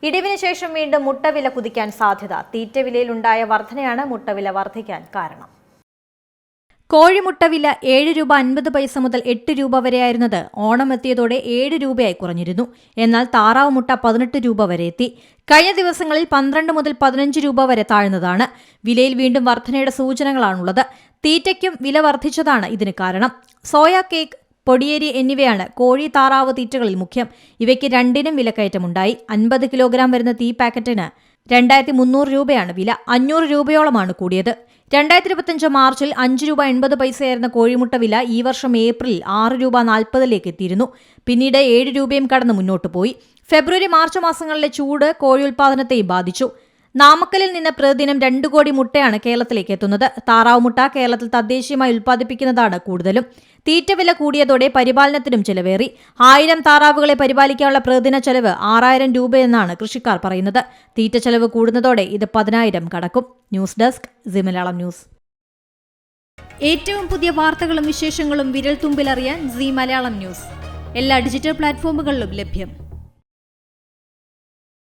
ഇടിവിന് ശേഷം വീണ്ടും മുട്ടവില കുതിക്കാൻ സാധ്യത. തീറ്റവിലയിലുണ്ടായ വർധനയാണ് മുട്ടവില വർദ്ധിക്കാൻ കാരണം. കോഴിമുട്ട വില 7 രൂപ 50 പൈസ മുതൽ 8 രൂപ വരെയായിരുന്നത് ഓണം എത്തിയതോടെ 7 രൂപയായി കുറഞ്ഞിരുന്നു. എന്നാൽ താറാവ് മുട്ട 18 രൂപ വരെ എത്തി. കഴിഞ്ഞ ദിവസങ്ങളിൽ 12 മുതൽ 15 രൂപ വരെ താഴ്ന്നതാണ്. വിലയിൽ വീണ്ടും വർധനയുടെ സൂചനകളാണുള്ളത്. തീറ്റയ്ക്കും വില വർദ്ധിച്ചതാണ് ഇതിന് കാരണം. സോയ കേക്ക്, പൊടിയേരി എന്നിവയാണ് കോഴി താറാവ് തീറ്റകളിൽ മുഖ്യം. ഇവയ്ക്ക് രണ്ടിനും വിലക്കയറ്റമുണ്ടായി. 50 കിലോഗ്രാം വരുന്ന തീ പാക്കറ്റിന് 2300 രൂപയാണ് വില. 500 രൂപയോളമാണ് കൂടിയത്. 2025 മാർച്ചിൽ 5 രൂപ 80 പൈസയായിരുന്ന കോഴിമുട്ട വില ഈ വർഷം ഏപ്രിലിൽ 6 രൂപ 40 എത്തിയിരുന്നു. പിന്നീട് 7 രൂപയും കടന്ന് മുന്നോട്ട് പോയി. ഫെബ്രുവരി മാർച്ച് മാസങ്ങളിലെ ചൂട് കോഴി ഉൽപ്പാദനത്തെയും ബാധിച്ചു. നാമക്കലിൽ നിന്ന് പ്രതിദിനം 2 കോടി മുട്ടയാണ് കേരളത്തിലേക്ക് എത്തുന്നത്. താറാവ് മുട്ട കേരളത്തിൽ തദ്ദേശീയമായി ഉൽപ്പാദിപ്പിക്കുന്നതാണ് കൂടുതലും. തീറ്റ വില കൂടിയതോടെ പരിപാലനത്തിനും ചെലവേറി. 1000 താറാവുകളെ പരിപാലിക്കാനുള്ള പ്രതിദിന ചെലവ് 6000 രൂപയെന്നാണ് കൃഷിക്കാർ പറയുന്നത്. തീറ്റ ചെലവ് കൂടുന്നതോടെ ഇത് 10,000 കടക്കും. News desk C Malayalam news. ഏറ്റവും പുതിയ വാർത്തകളും വിശേഷങ്ങളും വിരൽ തുമ്പിലറിയാൻ സി മലയാളം ന്യൂസ് എല്ലാ ഡിജിറ്റൽ പ്ലാറ്റ്ഫോമുകളിലും ലഭ്യം.